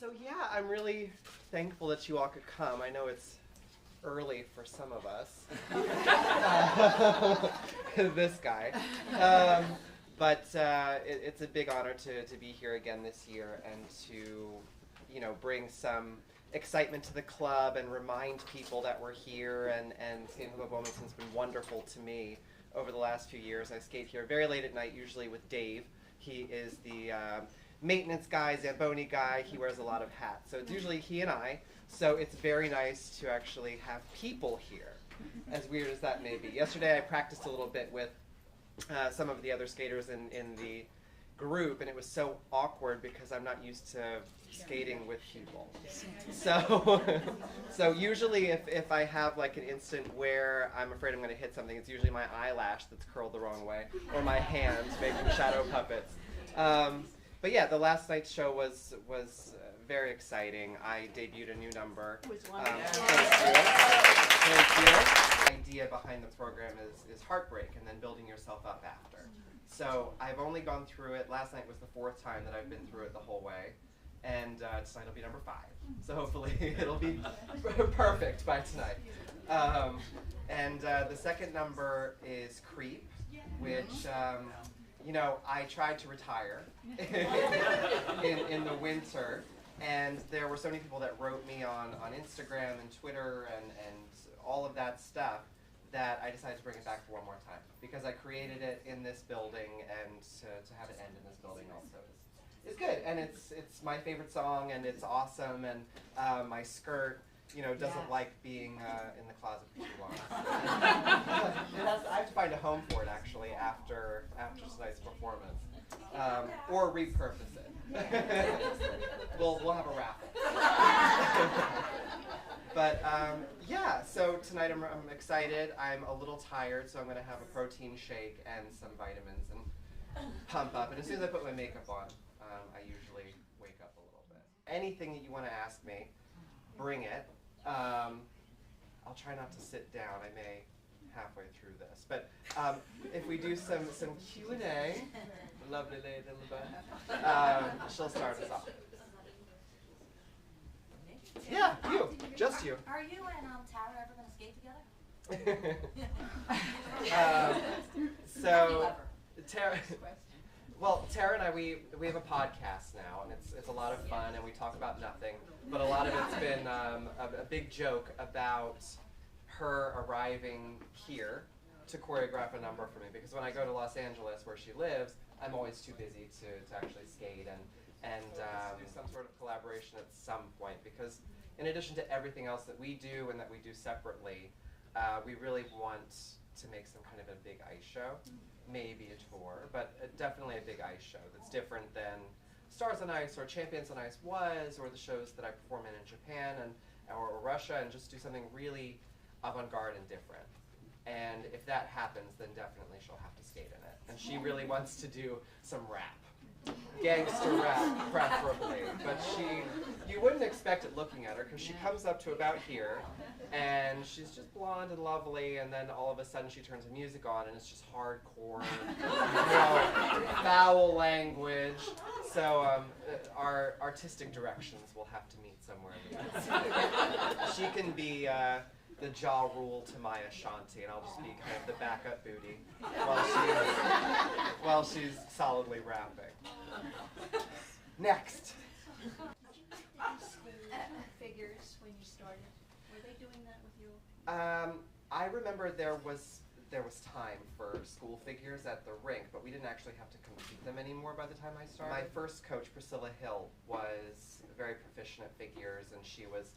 So yeah, I'm really thankful that you all could come. I know it's early for some of us. This guy. But it's a big honor to be here again this year and to, bring some excitement to the club and remind people that we're here. And skating Club Wilmington has been wonderful to me over the last few years. I skate here very late at night, usually with Dave. He is the maintenance guy, Zamboni guy. He wears a lot of hats. So it's usually he and I. So it's very nice to actually have people here, as weird as that may be. Yesterday I practiced a little bit with some of the other skaters in the group, and it was so awkward because I'm not used to skating with people. So usually if I have like an instant where I'm afraid I'm going to hit something, it's usually my eyelash that's curled the wrong way, or my hands making shadow puppets. But yeah, the last night's show was very exciting. I debuted a new number. It was wonderful. Thank you. The idea behind the program is Heartbreak and then building yourself up after. So I've only gone through it. Last night was the 4th time that I've been through it the whole way. And tonight will be number 5. So hopefully it'll be perfect by tonight. The second number is Creep, which I tried to retire in the winter, and there were so many people that wrote me on Instagram and Twitter and all of that stuff that I decided to bring it back for one more time, because I created it in this building, and to have it end in this building also is good. And it's my favorite song, and it's awesome, and my skirt doesn't like being in the closet for too long. I have to find a home for it actually after tonight's performance, or repurpose it. We'll have a raffle. But yeah, so tonight I'm excited. I'm a little tired, so I'm going to have a protein shake and some vitamins and pump up. And as soon as I put my makeup on, I usually wake up a little bit. Anything that you want to ask me, bring it. I'll try not to sit down. I may halfway through this. But if we do some Q&A, lovely lady in the back, she'll start us off. Yeah, you. Just you. Are you and Tara ever going to skate together? Tara and I, we have a podcast now, and it's a lot of fun, and we talk about nothing, but a lot of it's been a big joke about her arriving here to choreograph a number for me, because when I go to Los Angeles, where she lives, I'm always too busy to actually skate and do some sort of collaboration at some point, because in addition to everything else that we do and that we do separately, we really want to make some kind of a big ice show, maybe a tour, but definitely a big ice show that's different than Stars on Ice or Champions on Ice was, or the shows that I perform in Japan or Russia, and just do something really avant-garde and different. And if that happens, then definitely she'll have to skate in it. And she really wants to do some rap. Gangster rap, preferably. But you wouldn't expect it looking at her, because she comes up to about here, and she's just blonde and lovely, and then all of a sudden she turns the music on, and it's just hardcore, foul language. So our artistic directions will have to meet somewhere in the middle. She can be the jaw rule to my Ashanti, and I'll just be kind of the backup booty while she's solidly rapping. Next. Figures when you started. Were they doing that with you? I remember there was time for school figures at the rink, but we didn't actually have to compete them anymore by the time I started. My first coach, Priscilla Hill, was very proficient at figures, and she was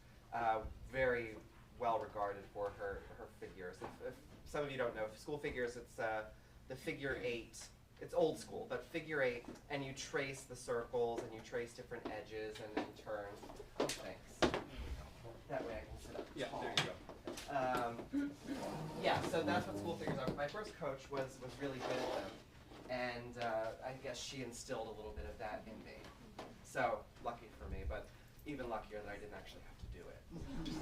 very well regarded for her figures. If some of you don't know, school figures, it's the figure 8. It's old school, but figure 8, and you trace the circles, and you trace different edges, and then turn. Oh, thanks. That way I can sit up. Yeah, tall. there you go. Yeah, so that's what school figures are. My first coach was really good at them, and I guess she instilled a little bit of that in me. So, lucky for me, but even luckier that I didn't actually have to do it.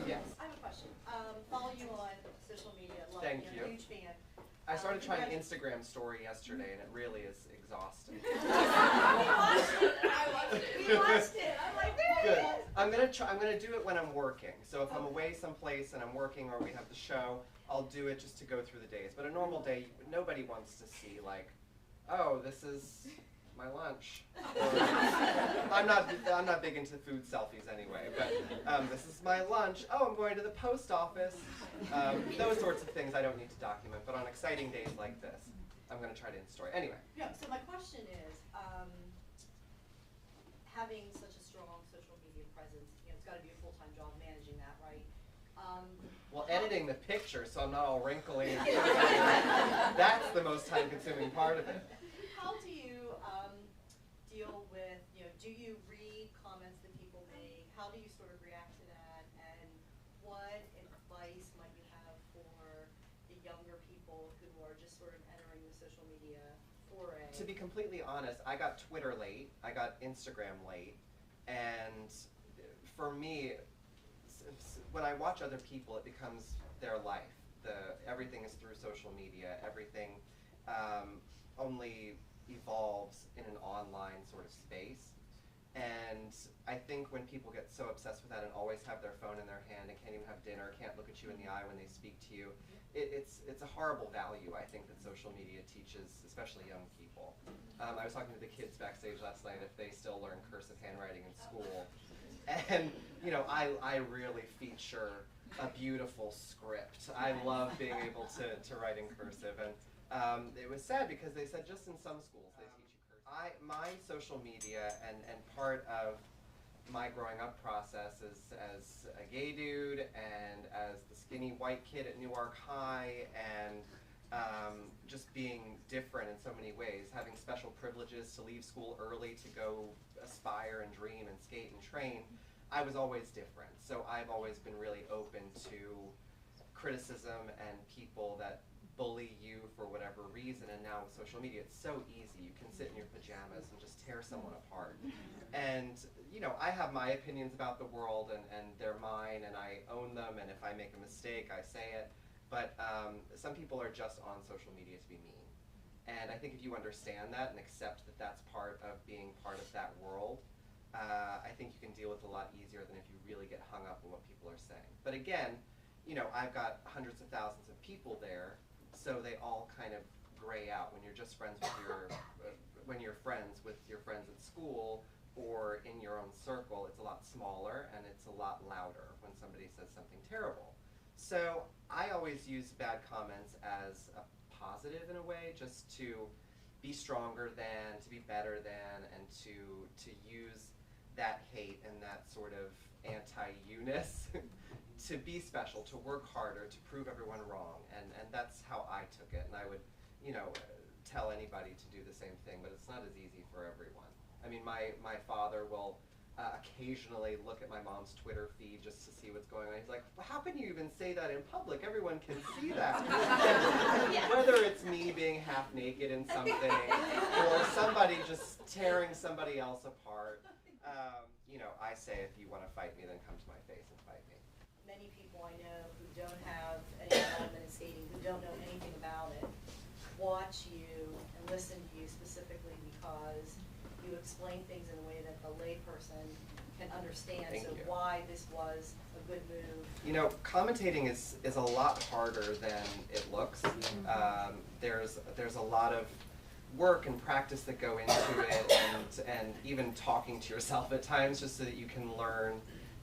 Yes. I have a question. Follow you on social media. Thank you. Huge fan. I started trying Instagram story yesterday, and it really is exhausting. We watched it. We watched it. I'm like, there Good. it is. I'm gonna do it when I'm working. So if I'm away someplace and I'm working or we have the show, I'll do it just to go through the days. But a normal day, nobody wants to see like, oh, this is my lunch. Or, I'm not big into food selfies anyway. But this is my lunch. Oh, I'm going to the post office. Those sorts of things I don't need to document. But on exciting days like this, I'm gonna try to in-story. Anyway. Yeah. So my question is, having such a strong social media presence, you know, it's got to be a full-time job managing that, right? Well, editing the picture so I'm not all wrinkly. That's the most time-consuming part of it. How do you deal with, you know, do you read comments that people make? How do you sort of react to that? And what advice might you have for the younger people who are just sort of entering the social media foray? To be completely honest, I got Twitter late, I got Instagram late, and for me, when I watch other people, it becomes their life. Everything is through social media. Everything only evolves in an online sort of space. And I think when people get so obsessed with that and always have their phone in their hand and can't even have dinner, can't look at you in the eye when they speak to you, it's a horrible value, I think, that social media teaches, especially young people. I was talking to the kids backstage last night if they still learn cursive handwriting in school. And, you know, I really feature a beautiful script. I love being able to write in cursive. And it was sad because they said just in some schools they teach you cursive. My social media and part of my growing up process as a gay dude and as the skinny white kid at Newark High and just being different in so many ways, having special privileges to leave school early to go aspire and dream and skate and train, I was always different. So I've always been really open to criticism and people that bully you for whatever reason. And now with social media, it's so easy. You can sit in your pajamas and just tear someone apart. And, you know, I have my opinions about the world and they're mine and I own them. And if I make a mistake, I say it. But some people are just on social media to be mean. And I think if you understand that and accept that that's part of being part of that world, I think you can deal with it a lot easier than if you really get hung up on what people are saying. But again, you know, I've got hundreds of thousands of people there, so they all kind of gray out. When you're just friends with when you're friends with your friends at school or in your own circle, it's a lot smaller and it's a lot louder when somebody says something terrible. So I always use bad comments as a positive in a way, just to be stronger than, to be better than, and to use that hate and that sort of anti-you-ness to be special, to work harder, to prove everyone wrong. And that's how I took it. And I would, you know, tell anybody to do the same thing, but it's not as easy for everyone. I mean, my father will occasionally look at my mom's Twitter feed just to see what's going on. He's like, well, how can you even say that in public? Everyone can see that. Whether it's me being half naked in something or somebody just tearing somebody else apart, you know, I say if you want to fight me, then come to my face and fight me. Many people I know who don't have any involvement in skating, who don't know anything about it, watch you and listen to you specifically because you explain things in a way that the layperson can understand. Thank you. Why this was a good move. You know, commentating is a lot harder than it looks. There's a lot of work and practice that go into it, and even talking to yourself at times, just so that you can learn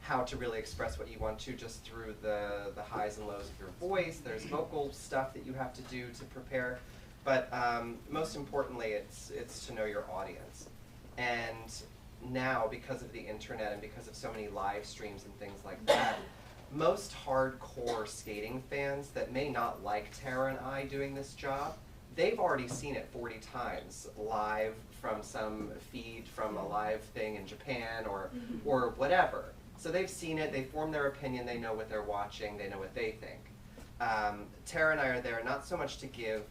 how to really express what you want to, just through the highs and lows of your voice. There's vocal stuff that you have to do to prepare, but most importantly, it's to know your audience. And now, because of the internet and because of so many live streams and things like that, most hardcore skating fans that may not like Tara and I doing this job, they've already seen it 40 times live from some feed from a live thing in Japan or whatever. So they've seen it, they form their opinion, they know what they're watching, they know what they think. Tara and I are there not so much to give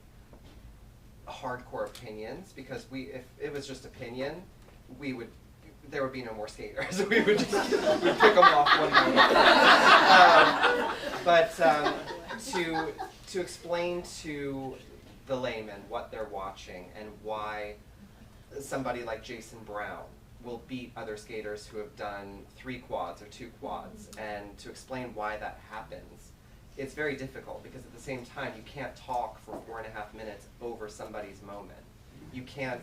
hardcore opinions, because if it was just opinion, there would be no more skaters. We'd pick them off one by one. But to explain to the layman what they're watching and why somebody like Jason Brown will beat other skaters who have done 3 quads or 2 quads, and to explain why that happens, it's very difficult because at the same time you can't talk for 4.5 minutes over somebody's moment. You can't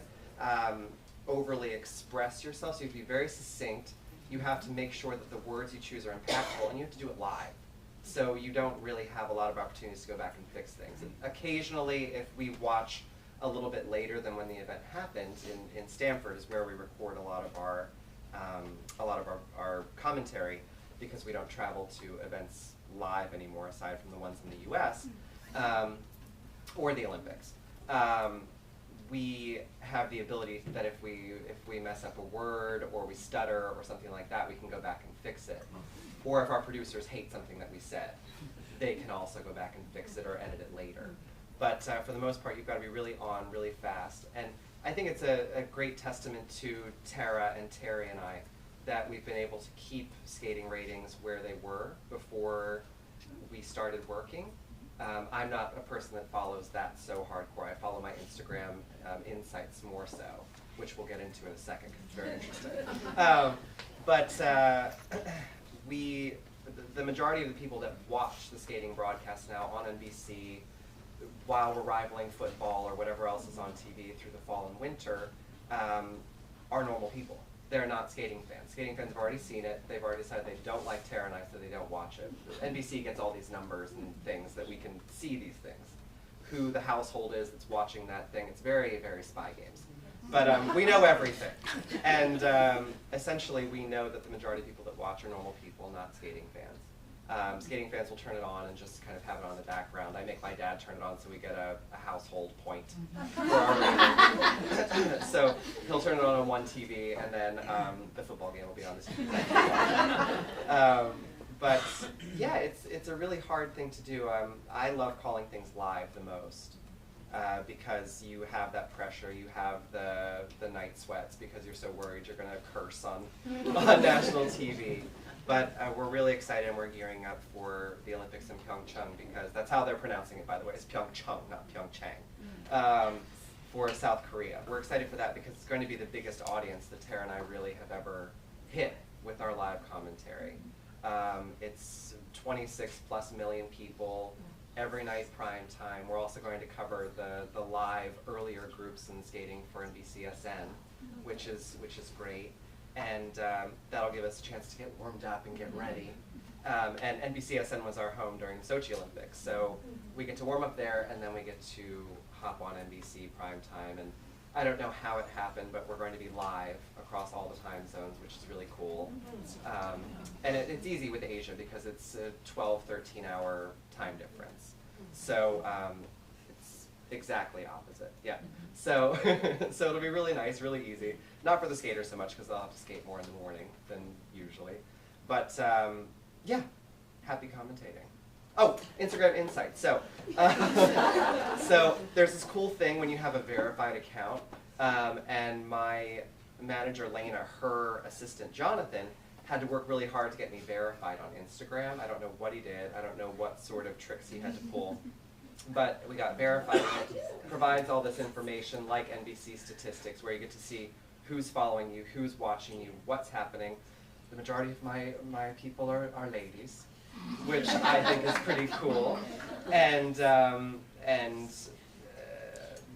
overly express yourself, so you have to be very succinct. You have to make sure that the words you choose are impactful, and you have to do it live. So you don't really have a lot of opportunities to go back and fix things. And occasionally, if we watch a little bit later than when the event happened, in Stamford is where we record a lot of our commentary, because we don't travel to events live anymore aside from the ones in the US or the Olympics. We have the ability that if we mess up a word or we stutter or something like that, we can go back and fix it. Or if our producers hate something that we said, they can also go back and fix it or edit it later. But for the most part, you've got to be really on, really fast. And I think it's a great testament to Tara and Terry and I that we've been able to keep skating ratings where they were before we started working. I'm not a person that follows that so hardcore. I follow my Instagram insights more so, which we'll get into in a second because it's very interesting. The majority of the people that watch the skating broadcast now on NBC while we're rivaling football or whatever else is on TV through the fall and winter are normal people. They're not skating fans. Skating fans have already seen it. They've already decided they don't like Tara and I, so they don't watch it. NBC gets all these numbers and things that we can see these things. Who the household is that's watching that thing. It's very, very Spy Games. But we know everything. And essentially we know that the majority of people that watch are normal people, not skating fans. Skating fans will turn it on and just kind of have it on in the background. I make my dad turn it on so we get a household point for our rating. So he'll turn it on one TV, and then the football game will be on the TV. But yeah, it's a really hard thing to do. I love calling things live the most because you have that pressure. You have the night sweats because you're so worried you're going to curse on national TV. But we're really excited, and we're gearing up for the Olympics in PyeongChang, because that's how they're pronouncing it, by the way. It's PyeongChang, not PyeongChang, for South Korea. We're excited for that because it's going to be the biggest audience that Tara and I really have ever hit with our live commentary. It's 26+ million people, every night prime time. We're also going to cover the live earlier groups in skating for NBCSN, which is great. And that'll give us a chance to get warmed up and get ready. And NBCSN was our home during the Sochi Olympics, so we get to warm up there, and then we get to hop on NBC prime time. And I don't know how it happened, but we're going to be live across all the time zones, which is really cool. And it's easy with Asia because it's a 12, 13-hour time difference. So it's exactly opposite, yeah. So, so it'll be really nice, really easy. Not for the skaters so much because they'll have to skate more in the morning than usually. But yeah, happy commentating. Oh, Instagram Insights. So, so there's this cool thing when you have a verified account, and my manager Lena, her assistant Jonathan, had to work really hard to get me verified on Instagram. I don't know what he did. I don't know what sort of tricks he had to pull. But we got verified, and it provides all this information like NBC statistics where you get to see who's following you, who's watching you, what's happening. The majority of my people are ladies, which I think is pretty cool. And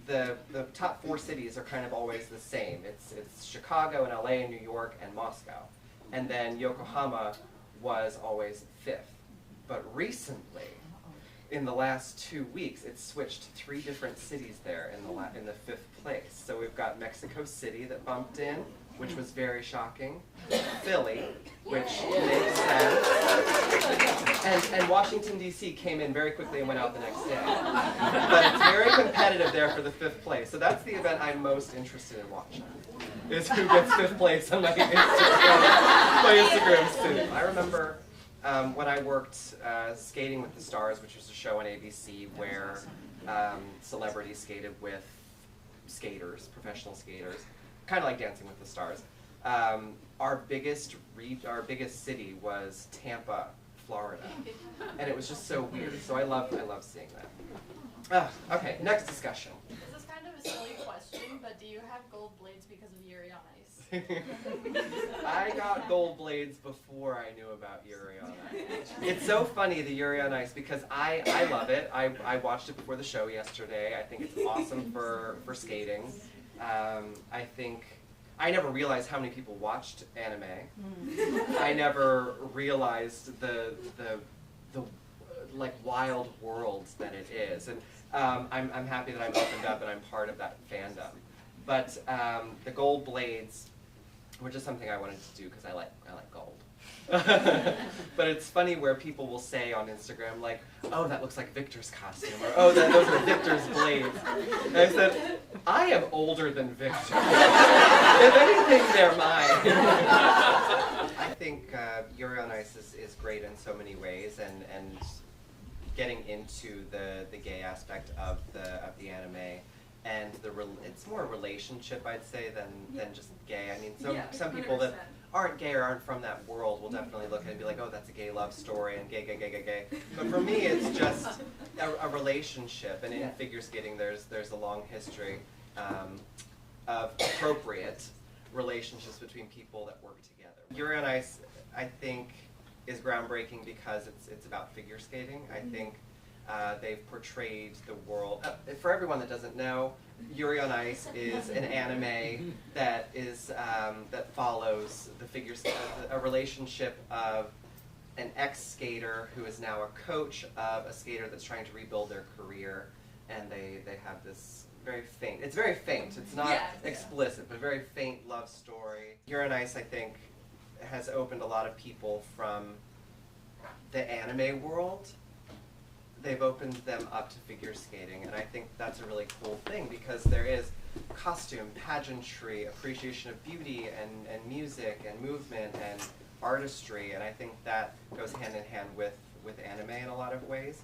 the top 4 cities are kind of always the same. It's Chicago and LA and New York and Moscow. And then Yokohama was always 5th. But recently, in the last 2 weeks, it's switched to 3 different cities there in the 5th place. So we've got Mexico City that bumped in, which was very shocking. Philly, which makes sense. And Washington, D.C. came in very quickly and went out the next day. But it's very competitive there for the 5th place. So that's the event I'm most interested in watching, is who gets 5th place on my Instagram soon. I remember when I worked Skating with the Stars, which was a show on ABC where celebrities skated with skaters, professional skaters, kind of like Dancing with the Stars. Our biggest city was Tampa, Florida, and it was just so weird. So I love seeing that. Okay, next discussion. This is kind of a silly question, but do you have gold blades because of Yuri on Ice? I got gold blades before I knew about Yuri on Ice. It's so funny, the Yuri on Ice, because I love it. I watched it before the show yesterday. I think it's awesome for skating. I think I never realized how many people watched anime. I never realized the like wild worlds that it is, and I'm happy that I'm opened up and I'm part of that fandom. But the gold blades were just something I wanted to do because I like gold. But it's funny where people will say on Instagram, like, "Oh, that looks like Victor's costume," or "Oh, those are Victor's blades." And I said, I am older than Victor. If anything, they're mine. I think Yuri on Ice is great in so many ways, and getting into the gay aspect of the anime. And it's more a relationship, I'd say, than just gay. I mean, some people that aren't gay or aren't from that world will definitely look at it and be like, oh, that's a gay love story and gay. But for me, it's just a relationship. And in figure skating, there's a long history of appropriate relationships between people that work together. Yuri on Ice, I think, is groundbreaking because it's about figure skating. I think they've portrayed the world. For everyone that doesn't know, Yuri on Ice is an anime that follows a relationship of an ex-skater who is now a coach of a skater that's trying to rebuild their career, and they have this very faint. It's very faint. It's not explicit, but very faint love story. Yuri on Ice, I think, has opened a lot of people from the anime world. They've opened them up to figure skating, and I think that's a really cool thing because there is costume, pageantry, appreciation of beauty, and music, and movement, and artistry, and I think that goes hand in hand with anime in a lot of ways.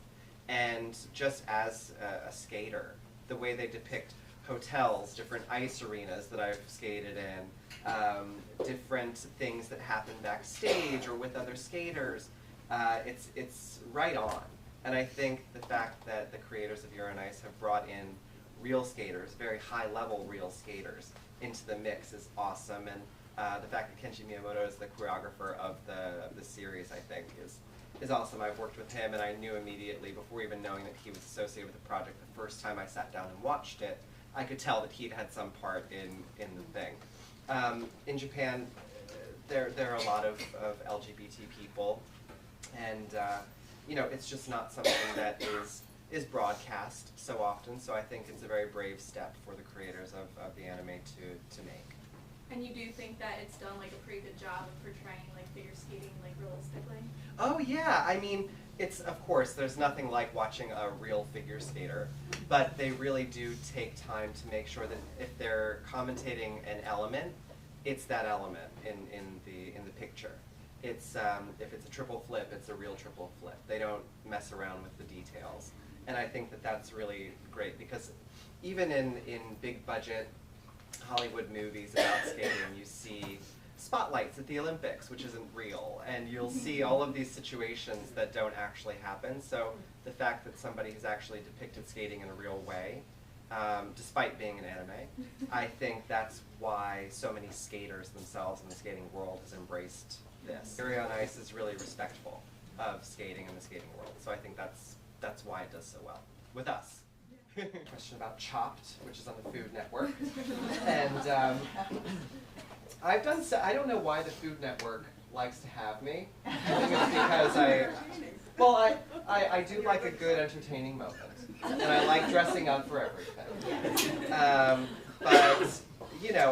And just as a skater, the way they depict hotels, different ice arenas that I've skated in, different things that happen backstage or with other skaters, it's right on. And I think the fact that the creators of Yuri on Ice have brought in real skaters, very high-level real skaters, into the mix is awesome. And the fact that Kenshi Miyamoto is the choreographer of the series, I think, is awesome. I've worked with him, and I knew immediately, before even knowing that he was associated with the project, the first time I sat down and watched it, I could tell that he'd had some part in the thing. In Japan, there are a lot of LGBT people, and it's just not something that is broadcast so often, so I think it's a very brave step for the creators of the anime to make. And you do think that it's done like a pretty good job of portraying like figure skating like realistically? Oh yeah, I mean, it's, of course, there's nothing like watching a real figure skater, but they really do take time to make sure that if they're commentating an element, it's that element in the picture. It's if it's a triple flip, it's a real triple flip. They don't mess around with the details, and I think that that's really great because even in big budget Hollywood movies about skating, you see spotlights at the Olympics, which isn't real, and you'll see all of these situations that don't actually happen. So the fact that somebody has actually depicted skating in a real way, despite being an anime, I think that's why so many skaters themselves in the skating world has embraced this. Yuri on Ice is really respectful of skating and the skating world, so I think that's why it does so well with us. Question about Chopped, which is on the Food Network, and I don't know why the Food Network likes to have me. I think it's because I do like a good entertaining moment, and I like dressing up for everything. But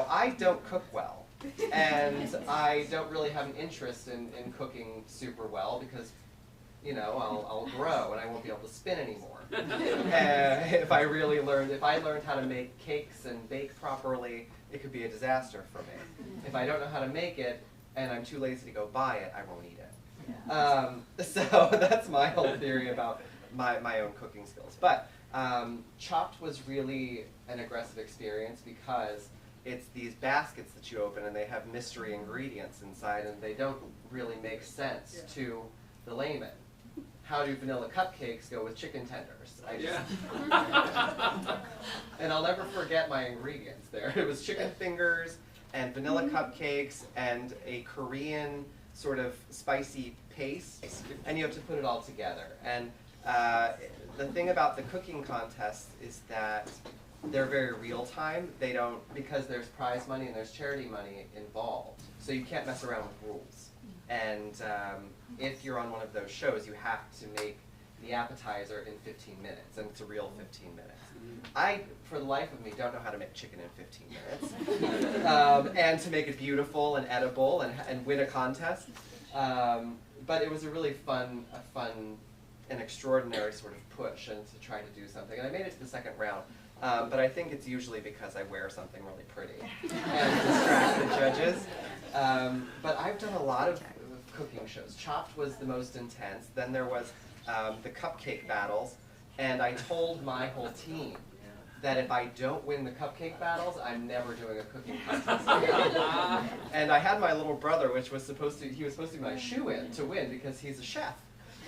I don't cook well, and I don't really have an interest in cooking super well because I'll grow and I won't be able to spin anymore. If I learned how to make cakes and bake properly, it could be a disaster for me. If I don't know how to make it and I'm too lazy to go buy it, I won't eat it. So that's my whole theory about my own cooking skills. But Chopped was really an aggressive experience because it's these baskets that you open and they have mystery ingredients inside and they don't really make sense to the layman. How do vanilla cupcakes go with chicken tenders? And I'll never forget my ingredients there. It was chicken fingers and vanilla cupcakes and a Korean sort of spicy paste, and you have to put it all together. And the thing about the cooking contests is that they're very real time. They don't, because there's prize money and there's charity money involved, so you can't mess around with rules. And if you're on one of those shows, you have to make the appetizer in 15 minutes, and it's a real 15 minutes. I, for the life of me, don't know how to make chicken in 15 minutes, and to make it beautiful and edible and win a contest. But it was a really fun and extraordinary sort of push and to try to do something. And I made it to the second round, but I think it's usually because I wear something really pretty and distract the judges. But I've done a lot of cooking shows. Chopped was the most intense. Then there was the cupcake battles, and I told my whole team that if I don't win the cupcake battles, I'm never doing a cooking contest again. And I had my little brother, he was supposed to be my shoe-in to win because he's a chef.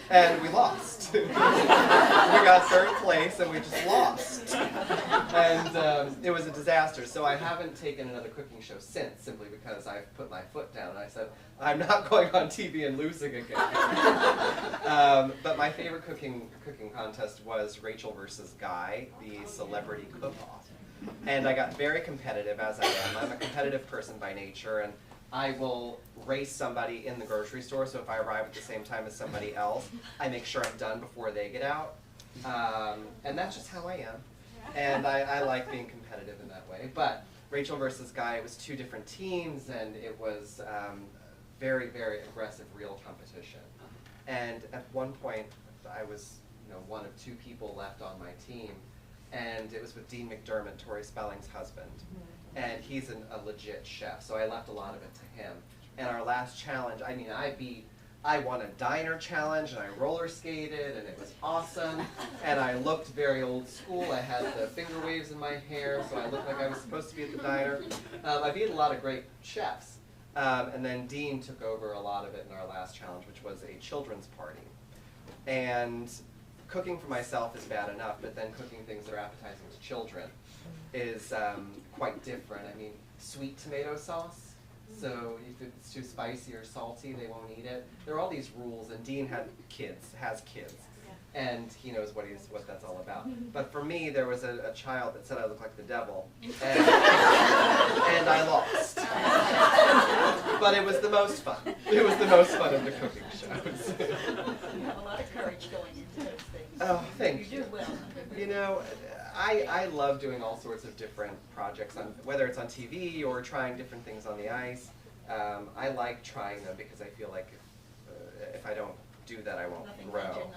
And we lost. We got third place and we just lost. And it was a disaster. So I haven't taken another cooking show since, simply because I've put my foot down and I said, I'm not going on TV and losing again. But my favorite cooking contest was Rachel versus Guy, the celebrity cook-off. And I got very competitive, as I am. I'm a competitive person by nature, and I will race somebody in the grocery store, so if I arrive at the same time as somebody else, I make sure I'm done before they get out. And that's just how I am. And I like being competitive in that way. But Rachel versus Guy, it was two different teams, and it was very, very aggressive, real competition. And at one point, I was one of two people left on my team, and it was with Dean McDermott, Tori Spelling's husband. And he's a legit chef, so I left a lot of it to him. And our last challenge, I won a diner challenge, and I roller skated, and it was awesome. And I looked very old school. I had the finger waves in my hair, so I looked like I was supposed to be at the diner. I beat a lot of great chefs. And then Dean took over a lot of it in our last challenge, which was a children's party. And cooking for myself is bad enough, but then cooking things that are appetizing to children is quite different. I mean, sweet tomato sauce, so if it's too spicy or salty, they won't eat it. There are all these rules, and Dean has kids, and he knows what that's all about. But for me, there was a child that said I looked like the devil, and I lost. But it was the most fun. It was the most fun of the cooking shows. You have a lot of courage going into those things. Oh, thank you. You do well. You know, I love doing all sorts of different projects, whether it's on TV or trying different things on the ice. I like trying them because I feel like if I don't do that, I won't grow.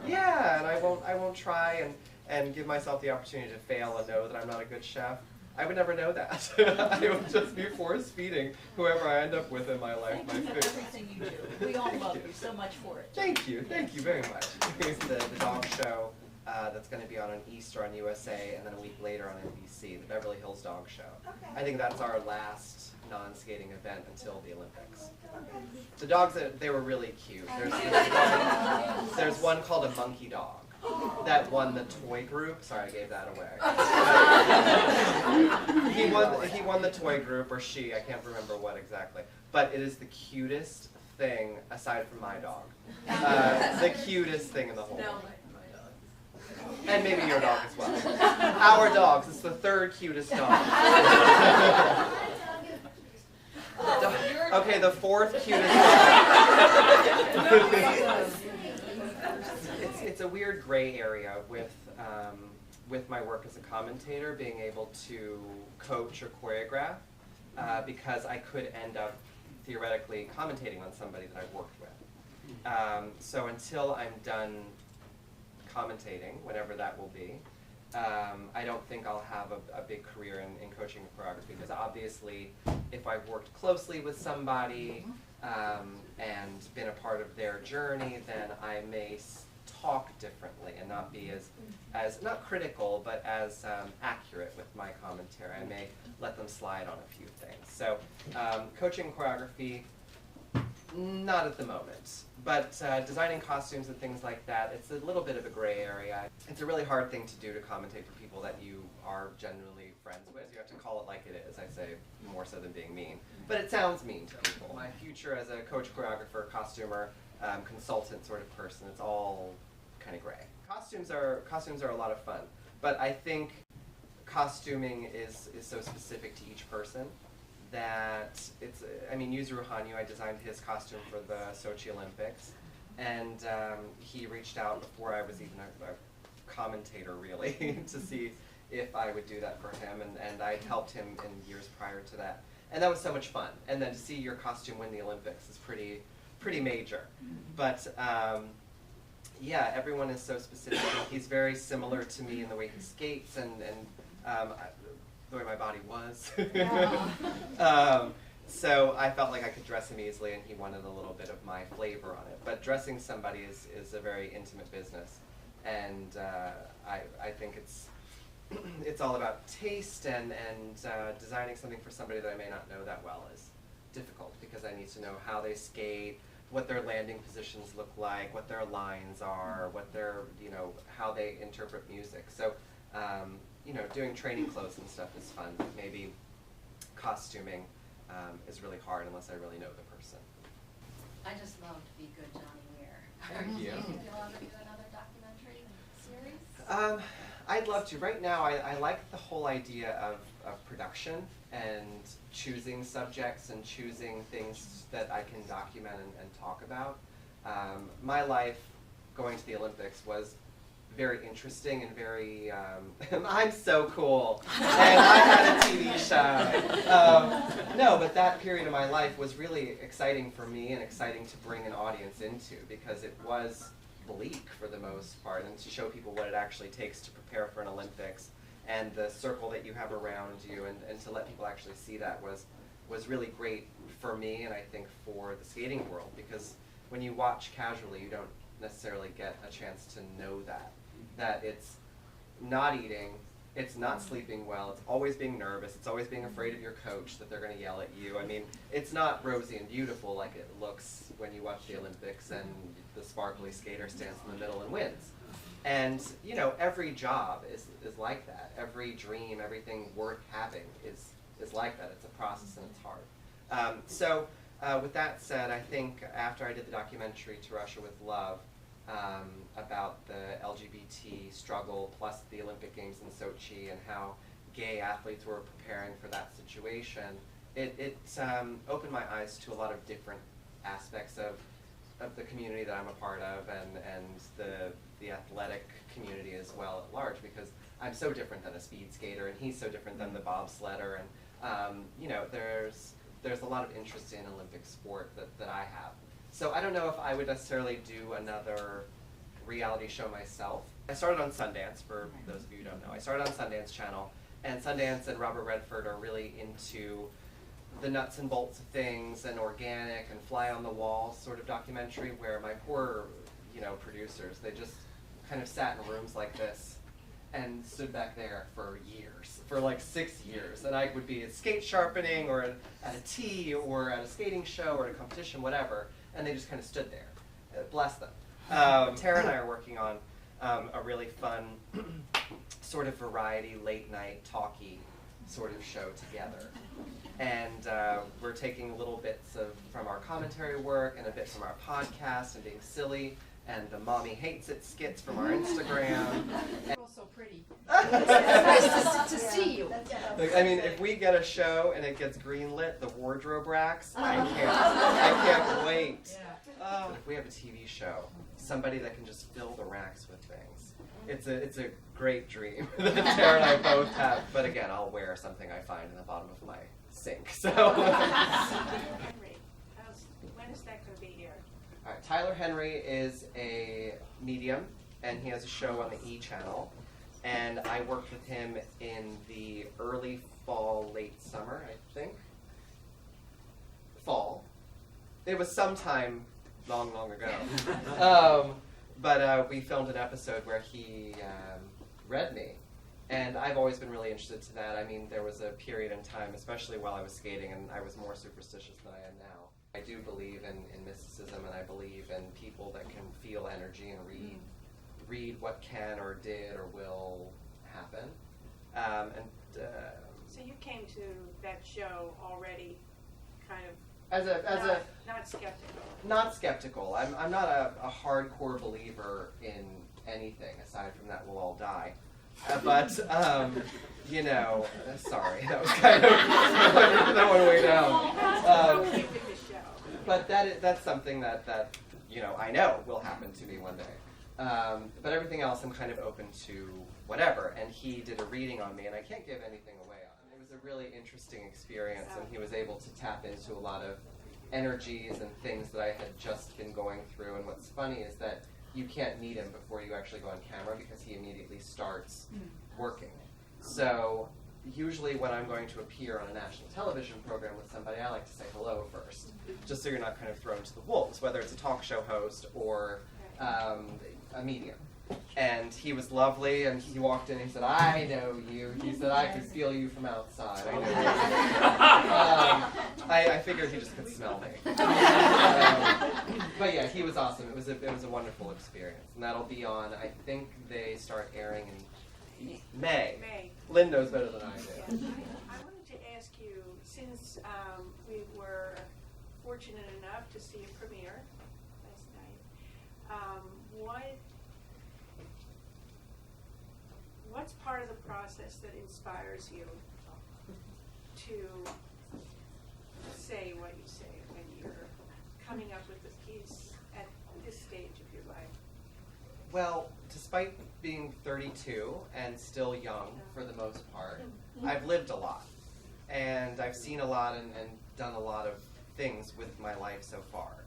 Yeah, and I won't try and give myself the opportunity to fail and know that I'm not a good chef. I would never know that. I would just be force-feeding whoever I end up with in my life my food. Everything you do. We all love you so much for it. Thank you very much. Here's the dog show that's going to be on Easter on USA, and then a week later on NBC, the Beverly Hills Dog Show. Okay. I think that's our last non-skating event until the Olympics. The dogs, they were really cute. There's one called a monkey dog that won the toy group. Sorry, I gave that away. He won the toy group, or she, I can't remember what exactly. But it is the cutest thing, aside from my dog. The cutest thing in the whole world. And maybe your dog as well. Our dogs, it's the third cutest dog. Okay, the fourth cutest dog. It's a weird gray area with my work as a commentator, being able to coach or choreograph, because I could end up theoretically commentating on somebody that I've worked with. So until I'm done commentating, whatever that will be, I don't think I'll have a big career in coaching and choreography, because obviously if I've worked closely with somebody and been a part of their journey, then I may talk differently and not be as not critical, but as accurate with my commentary. I may let them slide on a few things. So coaching choreography, not at the moment. But designing costumes and things like that, it's a little bit of a gray area. It's a really hard thing to do, to commentate for people that you are generally friends with. You have to call it like it is. I say more so than being mean. But it sounds mean to people. My future as a coach, choreographer, costumer, consultant sort of person, it's all kind of gray. Costumes are a lot of fun. But I think costuming is so specific to each person that it's, I mean, Yuzuru Hanyu, I designed his costume for the Sochi Olympics, and he reached out before I was even a commentator, really, to see if I would do that for him, and I'd helped him in years prior to that. And that was so much fun. And then to see your costume win the Olympics is pretty major. But yeah, everyone is so specific. He's very similar to me in the way he skates and the way my body was. So I felt like I could dress him easily, and he wanted a little bit of my flavor on it. But dressing somebody is a very intimate business, and I think it's all about taste, and designing something for somebody that I may not know that well is difficult, because I need to know how they skate, what their landing positions look like, what their lines are, what their, how they interpret music. So, doing training clothes and stuff is fun. Maybe costuming is really hard unless I really know the person. I just love Be Good Johnny Weir. Thank you. Do you think you'll ever do another documentary series? I'd love to. Right now, I like the whole idea of production and choosing subjects and choosing things that I can document and talk about. My life going to the Olympics was very interesting and very, I'm so cool, and I had a TV show. No, but that period of my life was really exciting for me and exciting to bring an audience into, because it was bleak for the most part, and to show people what it actually takes to prepare for an Olympics and the circle that you have around you, and to let people actually see that was really great for me, and I think for the skating world, because when you watch casually, you don't necessarily get a chance to know that it's not eating, it's not sleeping well, it's always being nervous, it's always being afraid of your coach that they're going to yell at you. I mean, it's not rosy and beautiful like it looks when you watch the Olympics and the sparkly skater stands in the middle and wins. And, every job is like that. Every dream, everything worth having is like that. It's a process and it's hard. So with that said, I think after I did the documentary To Russia with Love, about the LGBT struggle plus the Olympic Games in Sochi and how gay athletes were preparing for that situation, it opened my eyes to a lot of different aspects of the community that I'm a part of, and the athletic community as well at large, because I'm so different than a speed skater, and he's so different than the bobsledder, and there's a lot of interest in Olympic sport that I have. So I don't know if I would necessarily do another reality show myself. I started on Sundance, for those of you who don't know. I started on Sundance Channel, and Sundance and Robert Redford are really into the nuts and bolts of things and organic and fly on the wall sort of documentary, where my poor, producers, they just kind of sat in rooms like this and stood back there for years, for like 6 years. And I would be at skate sharpening or at a tea or at a skating show or at a competition, whatever, and they just kind of stood there. Bless them. Tara and I are working on a really fun sort of variety, late night, talky sort of show together. And we're taking little bits from our commentary work and a bit from our podcast and being silly, and the Mommy Hates It skits from our Instagram. You're all so pretty. It's nice to see you. Look, I mean, if we get a show and it gets greenlit, the wardrobe racks, I can't wait. But if we have a TV show, somebody that can just fill the racks with things, it's a great dream that Tara and I both have. But again, I'll wear something I find in the bottom of my sink. So. Henry, when is that going to be here? All right, Tyler Henry is a medium, and he has a show on the E! Channel. And I worked with him in the early fall, late summer, I think. Fall. It was sometime long, long ago. But we filmed an episode where he read me. And I've always been really interested to that. I mean, there was a period in time, especially while I was skating, and I was more superstitious than I am now. I do believe in mysticism, and I believe in people that can feel energy and read what can or did or will happen. And So you came to that show already kind of not skeptical. Not skeptical. I'm not a hardcore believer in anything aside from that we'll all die. But you know, sorry, that was kind of that went way down. Okay with the show. But that's something that you know I know will happen to me one day. But everything else I'm kind of open to whatever. And he did a reading on me, and I can't give anything away on it. It was a really interesting experience, and he was able to tap into a lot of energies and things that I had just been going through. And what's funny is that you can't meet him before you actually go on camera because he immediately starts working. So usually when I'm going to appear on a national television program with somebody, I like to say hello first, just so you're not kind of thrown to the wolves, whether it's a talk show host or a medium. And he was lovely, and he walked in and he said, "I know you." He said, "I could feel you from outside. I know you." I figured he just could smell me. But yeah, he was awesome. It was a wonderful experience, and that'll be on. I think they start airing in May. Lynn knows better than I do. Yeah. I wanted to ask you, since we were fortunate enough to see a premiere last night, what's part of the process that inspires you to say what you say when you're coming up with a piece at this stage of your life? Well, despite being 32 and still young for the most part, I've lived a lot. And I've seen a lot and done a lot of things with my life so far.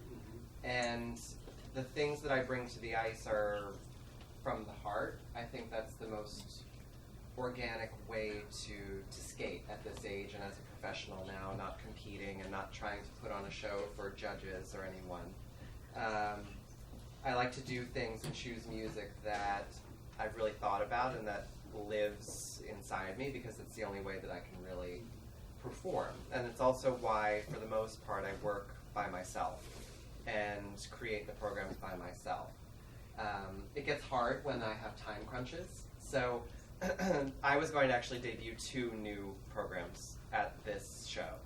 And the things that I bring to the ice are from the heart. I think that's the most organic way to skate at this age and as a professional now, not competing and not trying to put on a show for judges or anyone. I like to do things and choose music that I've really thought about and that lives inside me because it's the only way that I can really perform. And it's also why, for the most part, I work by myself and create the programs by myself. It gets hard when I have time crunches. So I was going to actually debut 2 new programs at this show.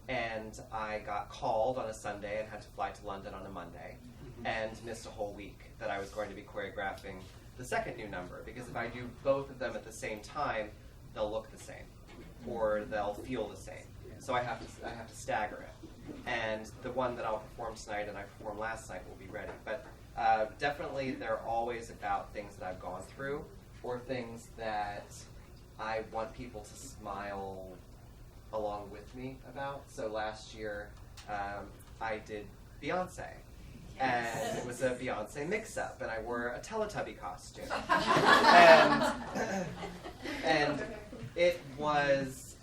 And I got called on a Sunday and had to fly to London on a Monday and missed a whole week that I was going to be choreographing the second new number, because if I do both of them at the same time, they'll look the same or they'll feel the same. So I have to stagger it. And the one that I'll perform tonight and I performed last night will be ready. But definitely they're always about things that I've gone through or things that I want people to smile along with me about. So last year I did Beyonce. And it was a Beyonce mix-up, and I wore a Teletubby costume. and it was,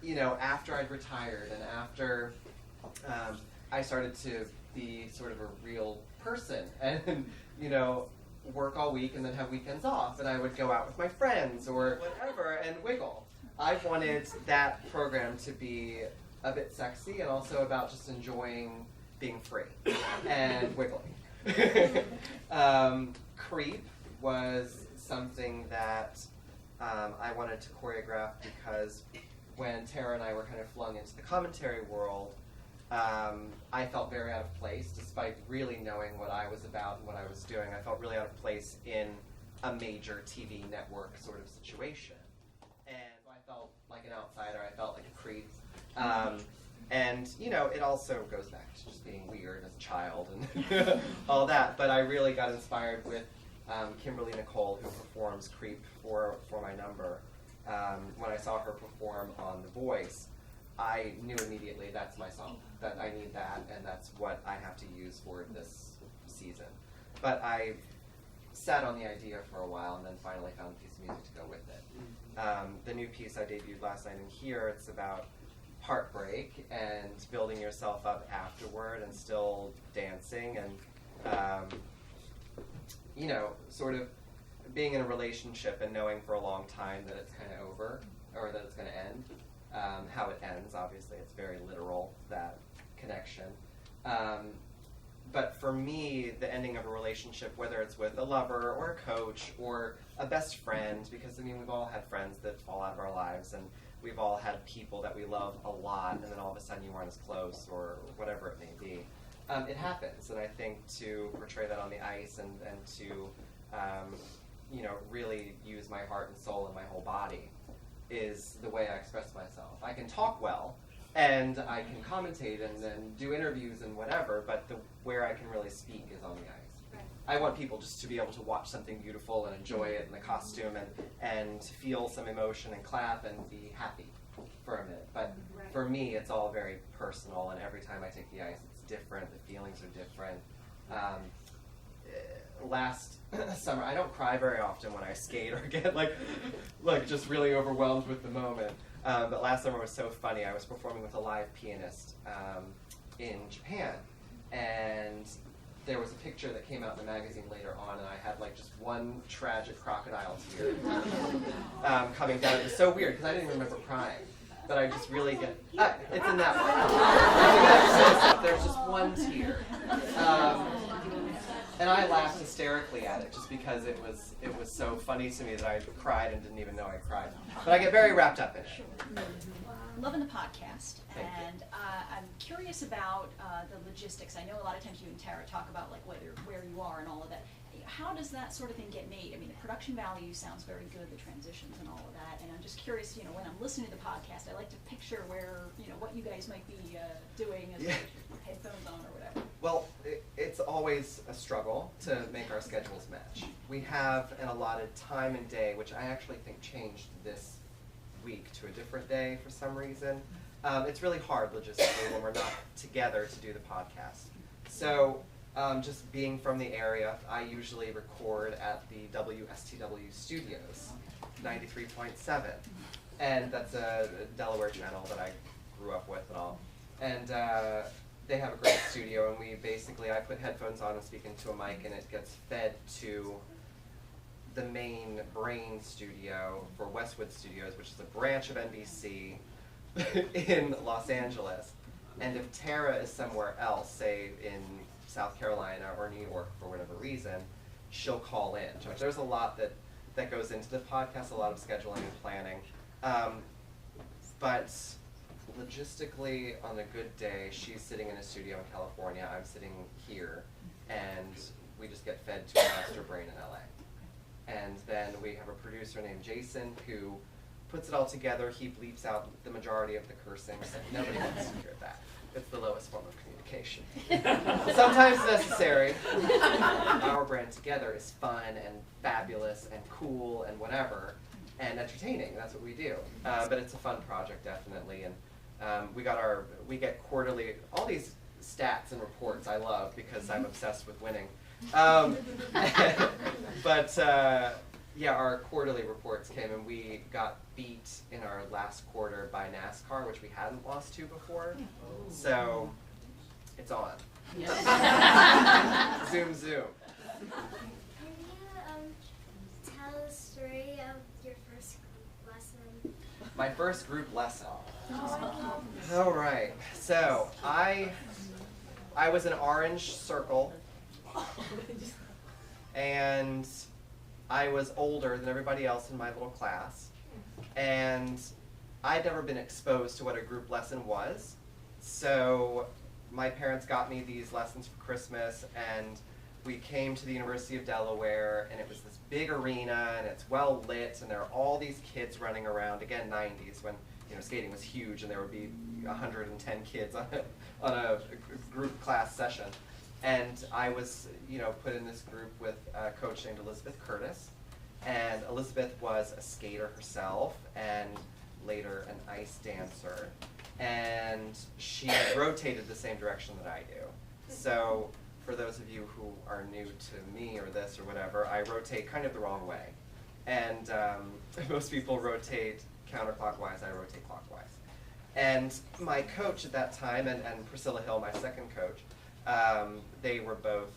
you know, after I'd retired and after I started to be sort of a real person and, you know, work all week and then have weekends off, and I would go out with my friends or whatever and wiggle. I wanted that program to be a bit sexy and also about just enjoying being free and wiggling. Creep was something that I wanted to choreograph because when Tara and I were kind of flung into the commentary world, I felt very out of place, despite really knowing what I was about and what I was doing. I felt really out of place in a major TV network sort of situation. And I felt like an outsider, I felt like a creep. And, you know, it also goes back to just being weird as a child and all that. But I really got inspired with Kimberly Nicole, who performs Creep for my number. When I saw her perform on The Voice, I knew immediately that's my song, that I need that, and that's what I have to use for this season. But I sat on the idea for a while and then finally found a piece of music to go with it. The new piece I debuted last night in here, it's about heartbreak and building yourself up afterward and still dancing and, you know, sort of being in a relationship and knowing for a long time that it's kind of over or that it's going to end. How it ends, obviously, it's very literal, that connection. but for me, the ending of a relationship, whether it's with a lover or a coach or a best friend, because I mean, we've all had friends that fall out of our lives, and we've all had people that we love a lot, and then all of a sudden you aren't as close or whatever it may be. It happens, and I think to portray that on the ice and to really use my heart and soul and my whole body is the way I express myself. I can talk well, and I can commentate and do interviews and whatever, but where I can really speak is on the ice. Right. I want people just to be able to watch something beautiful and enjoy it in the costume and feel some emotion and clap and be happy for a minute. But Right. for me, it's all very personal, and every time I take the ice, it's different. The feelings are different. Last summer, I don't cry very often when I skate or get like just really overwhelmed with the moment. But last summer was so funny. I was performing with a live pianist in Japan, and there was a picture that came out in the magazine later on, and I had like just one tragic crocodile tear coming down. It was so weird because I didn't even remember crying, but I just really get. It's in that one. There's just one tear. And I laughed hysterically at it just because it was so funny to me that I cried and didn't even know I cried. But I get very wrapped up in it. I'm loving the podcast, Thank you. and I'm curious about the logistics. I know a lot of times you and Tara talk about like where you are and all of that. How does that sort of thing get made? I mean, the production value sounds very good, the transitions and all of that. And I'm just curious, when I'm listening to the podcast, I like to picture what you guys might be doing as headphones on or whatever. Well, it's always a struggle to make our schedules match. We have an allotted time and day, which I actually think changed this week to a different day for some reason. It's really hard logistically when we're not together to do the podcast. So just being from the area, I usually record at the WSTW studios, 93.7. And that's a Delaware channel that I grew up with and all. And they have a great studio, and I put headphones on and speak into a mic, and it gets fed to the main brain studio for Westwood Studios, which is a branch of NBC in Los Angeles. And if Tara is somewhere else, say in South Carolina or New York for whatever reason, she'll call in. So there's a lot that goes into the podcast, a lot of scheduling and planning. But logistically, on a good day, she's sitting in a studio in California, I'm sitting here, and we just get fed to a master brain in LA. And then we have a producer named Jason who puts it all together. He bleeps out the majority of the cursing, so nobody wants to hear that. It's the lowest form of communication. Sometimes necessary. Our brand together is fun and fabulous and cool and whatever, and entertaining. That's what we do. But it's a fun project, definitely. And we get quarterly, all these stats and reports I love because I'm obsessed with winning. But our quarterly reports came, and we got beat in our last quarter by NASCAR, which we hadn't lost to before. So it's on. Zoom, zoom. Can you tell a story of your first group lesson? My first group lesson. All right. So I was an orange circle, and I was older than everybody else in my little class, and I'd never been exposed to what a group lesson was. So my parents got me these lessons for Christmas, and we came to the University of Delaware, and it was this big arena, and it's well lit, and there are all these kids running around. Again, 90s, when skating was huge, and there would be 110 kids on a group class session. And I was, put in this group with a coach named Elizabeth Curtis, and Elizabeth was a skater herself, and later an ice dancer, and she rotated the same direction that I do. So for those of you who are new to me or this or whatever, I rotate kind of the wrong way. And most people rotate counterclockwise, I rotate clockwise. And my coach at that time, and Priscilla Hill, my second coach, they were both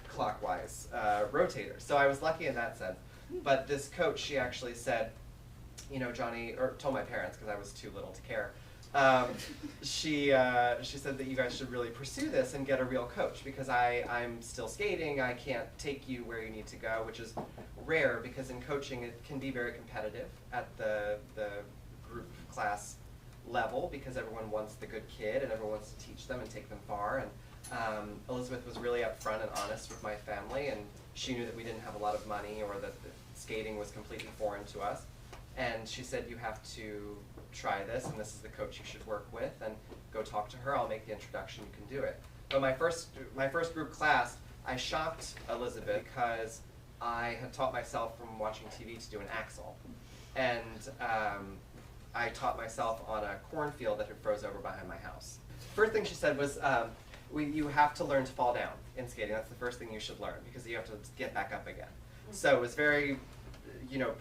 clockwise rotators. So I was lucky in that sense. But this coach, she actually said, Johnny, or told my parents, because I was too little to care, she said that you guys should really pursue this and get a real coach, because I'm still skating. I can't take you where you need to go, which is rare, because in coaching it can be very competitive at the group class level, because everyone wants the good kid and everyone wants to teach them and take them far. And Elizabeth was really upfront and honest with my family, and she knew that we didn't have a lot of money, or that skating was completely foreign to us. And she said, you have to try this, and this is the coach you should work with, and go talk to her. I'll make the introduction, you can do it. But my first group class, I shocked Elizabeth because I had taught myself from watching TV to do an axel. And I taught myself on a cornfield that had froze over behind my house. First thing she said was, you have to learn to fall down in skating. That's the first thing you should learn, because you have to get back up again. So it was very,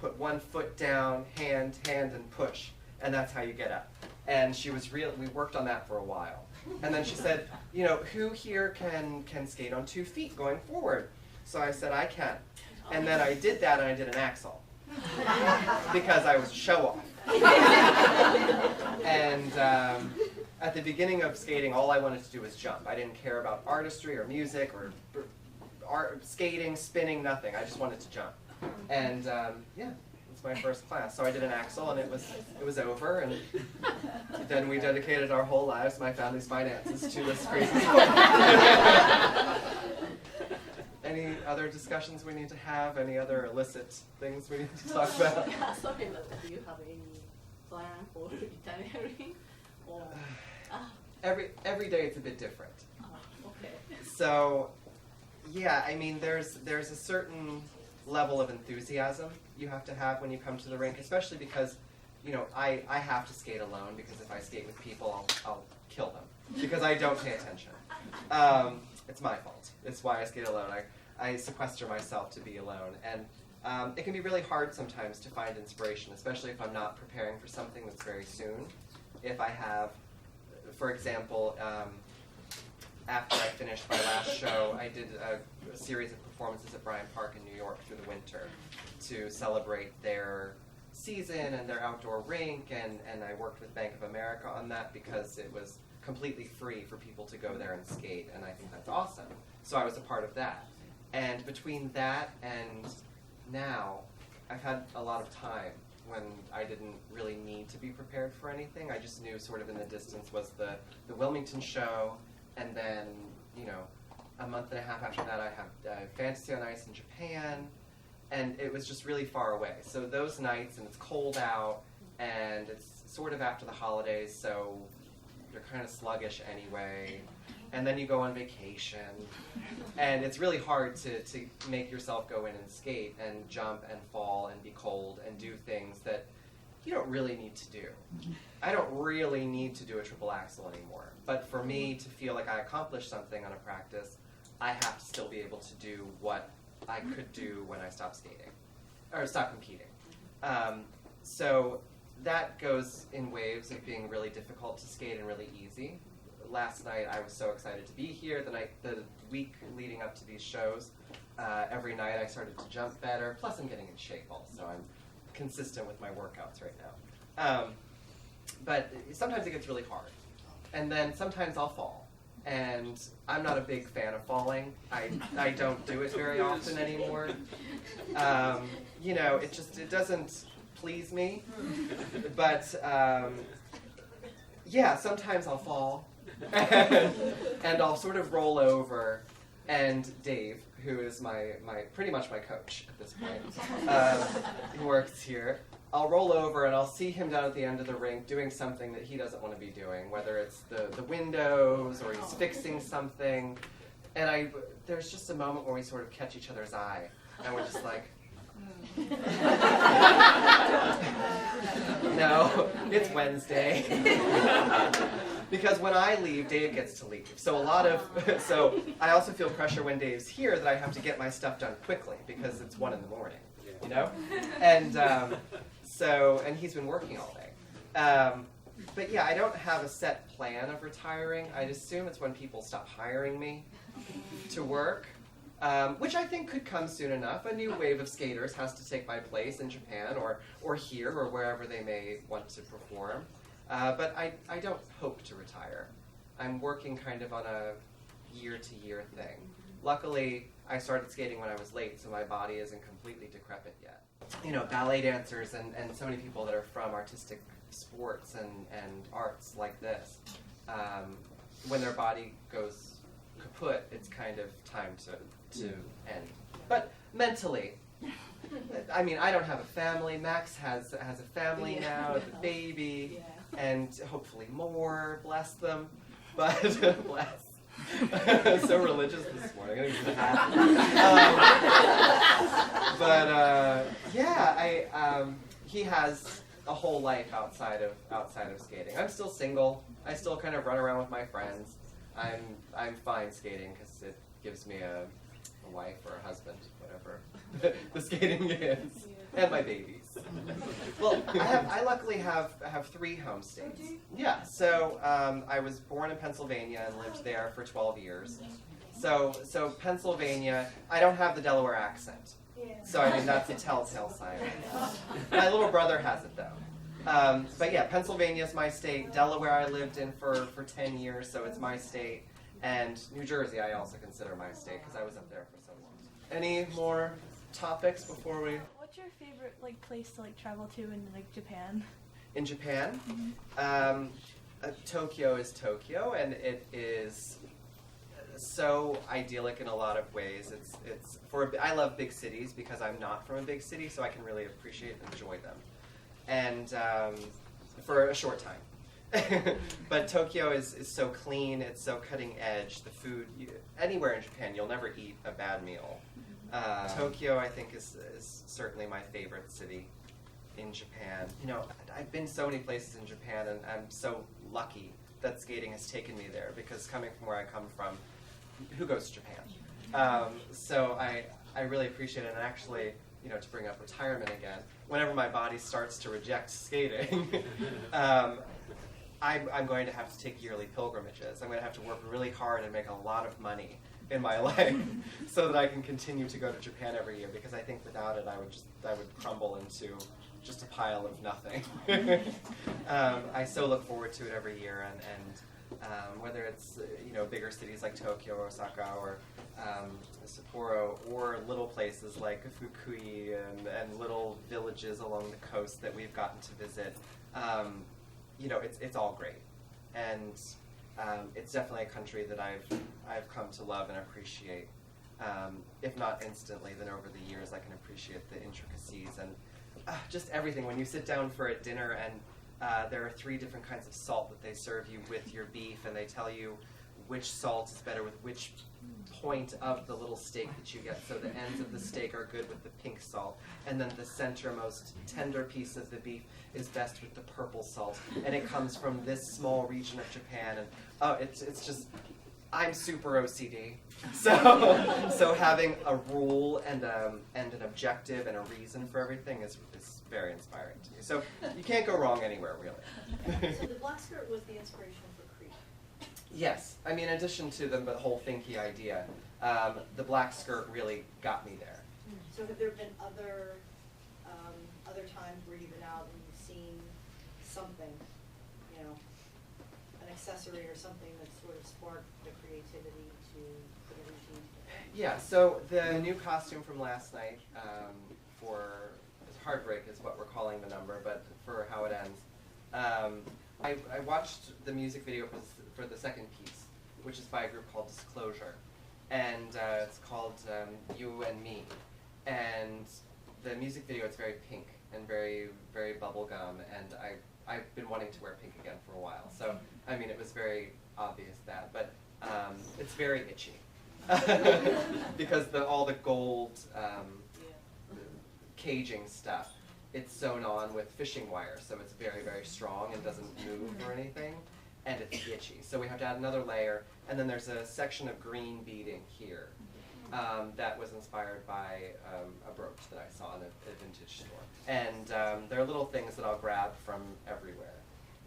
put one foot down, hand, and push, and that's how you get up. And she was we worked on that for a while. And then she said, who here can skate on 2 feet going forward? So I said, I can. And then I did that, and I did an axel, because I was a show-off. And at the beginning of skating, all I wanted to do was jump. I didn't care about artistry or music or skating, spinning, nothing. I just wanted to jump. And yeah, it's my first class. So I did an axel, and it was over. And then we dedicated our whole lives, my family's finances, to this crazy sport. Any other discussions we need to have? Any other illicit things we need to talk about? Sorry, but do you have any plan for retiring? Or Every day it's a bit different. okay. So, yeah, I mean, there's a certain level of enthusiasm you have to have when you come to the rink, especially because, I have to skate alone, because if I skate with people, I'll kill them, because I don't pay attention. It's my fault. It's why I skate alone. I sequester myself to be alone. And it can be really hard sometimes to find inspiration, especially if I'm not preparing for something that's very soon. If I have, for example, after I finished my last show, I did a series of performances at Bryant Park in New York through the winter to celebrate their season and their outdoor rink, and I worked with Bank of America on that because it was completely free for people to go there and skate, and I think that's awesome. So I was a part of that. And between that and now, I've had a lot of time when I didn't really need to be prepared for anything. I just knew sort of in the distance was the Wilmington show, and then, a month and a half after that I have Fantasy on Ice in Japan, and it was just really far away. So those nights, and it's cold out, and it's sort of after the holidays, so you're kind of sluggish anyway, and then you go on vacation, and it's really hard to make yourself go in and skate and jump and fall and be cold and do things that you don't really need to do. I don't really need to do a triple axel anymore, but for me to feel like I accomplished something on a practice, I have to still be able to do what I could do when I stopped skating, or stopped competing. So that goes in waves of being really difficult to skate and really easy. Last night I was so excited to be here. The week leading up to these shows, every night I started to jump better. Plus I'm getting in shape also. I'm consistent with my workouts right now. But sometimes it gets really hard. And then sometimes I'll fall. And I'm not a big fan of falling. I don't do it very often anymore. It doesn't please me. But yeah, sometimes I'll fall. And I'll sort of roll over, and Dave, who is my pretty much my coach at this point, who works here, I'll roll over and I'll see him down at the end of the rink doing something that he doesn't want to be doing, whether it's the windows or he's fixing something, and there's just a moment where we sort of catch each other's eye, and we're just like, no, it's Wednesday. Because when I leave, Dave gets to leave. So so I also feel pressure when Dave's here that I have to get my stuff done quickly because it's 1 a.m, And and he's been working all day. But yeah, I don't have a set plan of retiring. I'd assume it's when people stop hiring me to work. Which I think could come soon enough. A new wave of skaters has to take my place in Japan or here or wherever they may want to perform. But I don't hope to retire. I'm working kind of on a year-to-year thing. Luckily, I started skating when I was late, so my body isn't completely decrepit yet. You know, ballet dancers and so many people that are from artistic sports and arts like this, when their body goes kaput, it's kind of time to end. But mentally, I mean, I don't have a family. Max has a family now, a baby, and hopefully more, bless them. But, bless. So religious this morning. I think it's he has a whole life outside of skating. I'm still single. I still kind of run around with my friends. I'm fine skating because it gives me a wife or a husband, whatever the skating is, and my babies. Well, I luckily have 3 home states. Yeah, so I was born in Pennsylvania and lived there for 12 years. So Pennsylvania, I don't have the Delaware accent. So I mean, that's a telltale sign. My little brother has it though. But yeah, Pennsylvania is my state. Delaware I lived in for 10 years, so it's my state. And New Jersey I also consider my state because I was up there for so long. Any more topics before we... What's your favorite place to travel to in Japan? In Japan? Tokyo is Tokyo, and it is so idyllic in a lot of ways. I love big cities because I'm not from a big city, so I can really appreciate and enjoy them. And for a short time. But Tokyo is so clean, it's so cutting edge. The food, anywhere in Japan, you'll never eat a bad meal. Tokyo, I think, is certainly my favorite city in Japan. You know, I've been so many places in Japan, and I'm so lucky that skating has taken me there, because coming from where I come from, who goes to Japan? So I really appreciate it, and actually, you know, to bring up retirement again, whenever my body starts to reject skating, I'm going to have to take yearly pilgrimages. I'm going to have to work really hard and make a lot of money in my life so that I can continue to go to Japan every year, because I think without it I would crumble into just a pile of nothing. I so look forward to it every year, and whether it's bigger cities like Tokyo or Osaka or Sapporo, or little places like Fukui and little villages along the coast that we've gotten to visit, it's all great, and it's definitely a country that I've come to love and appreciate. If not instantly, then over the years I can appreciate the intricacies and just everything. When you sit down for a dinner and there are 3 different kinds of salt that they serve you with your beef, and they tell you which salt is better with which point of the little steak that you get. So the ends of the steak are good with the pink salt, and then the centermost tender piece of the beef is best with the purple salt, and it comes from this small region of Japan. And it's just, I'm super OCD, so having a rule and an objective and a reason for everything is very inspiring to me. So you can't go wrong anywhere, really. So the black skirt was the inspiration for Creek. Yes, I mean, in addition to the whole thinky idea, the black skirt really got me there. So have there been other times where you've been out and you've seen something, an accessory or something that sort of sparked the creativity to put a routine together? Yeah, so the new costume from last night for Heartbreak is what we're calling the number, but for how it ends. I watched the music video for the second piece, which is by a group called Disclosure, and it's called You and Me. And the music video, it's very pink and very, very bubblegum, and I've been wanting to wear pink again for a while. So, I mean, it was very obvious that, but it's very itchy. Because all the gold caging stuff, it's sewn on with fishing wire, so it's very, very strong and doesn't move or anything, and it's itchy. So we have to add another layer, and then there's a section of green beading here that was inspired by a brooch that I saw in a vintage store. And there are little things that I'll grab from everywhere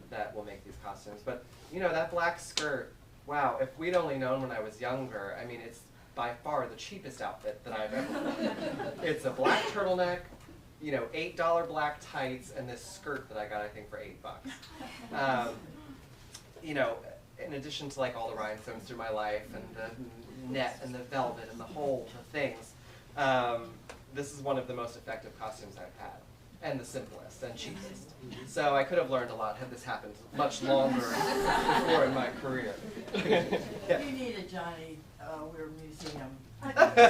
that will make these costumes. But, that black skirt, wow, if we'd only known when I was younger, I mean, it's by far the cheapest outfit that I've ever worn. It's a black turtleneck, $8 black tights and this skirt that I got, I think, for $8. In addition to like all the rhinestones through my life and the net and the velvet and the things, this is one of the most effective costumes I've had, and the simplest and cheapest. So I could have learned a lot had this happened much longer before in my career. Yeah. You need a Johnny Weir Museum. That's what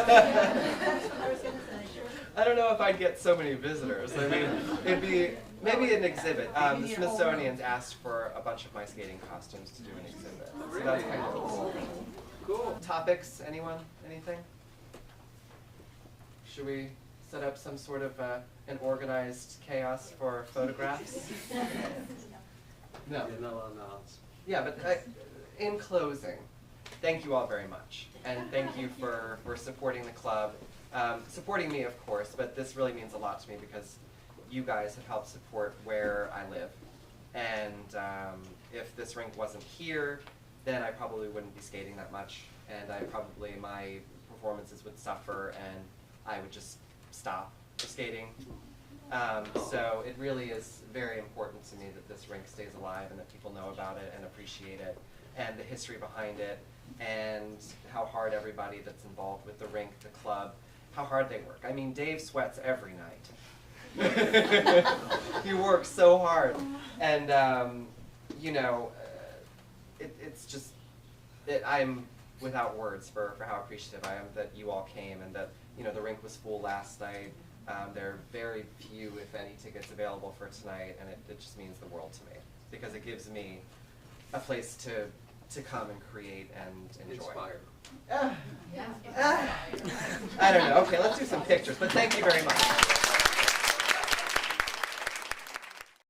I was gonna say, sure. I don't know if I'd get so many visitors. I mean, it'd be maybe an exhibit. The Smithsonian's asked for a bunch of my skating costumes to do an exhibit. So that's kind of cool. Cool. Topics? Anyone? Anything? Should we set up some sort of an organized chaos for photographs? No. Yeah, but in closing, thank you all very much. And thank you for supporting the club. Supporting me, of course, but this really means a lot to me because you guys have helped support where I live. And if this rink wasn't here, then I probably wouldn't be skating that much. And my performances would suffer and I would just stop skating. So it really is very important to me that this rink stays alive and that people know about it and appreciate it and the history behind it and how hard everybody that's involved with the rink, the club, how hard they work. I mean, Dave sweats every night. He works so hard. And, it's just, I'm without words for how appreciative I am that you all came and that, the rink was full last night. There are very few, if any, tickets available for tonight, and it just means the world to me because it gives me a place to come and create and enjoy. Inspire. I don't know. Okay, let's do some pictures, but thank you very much.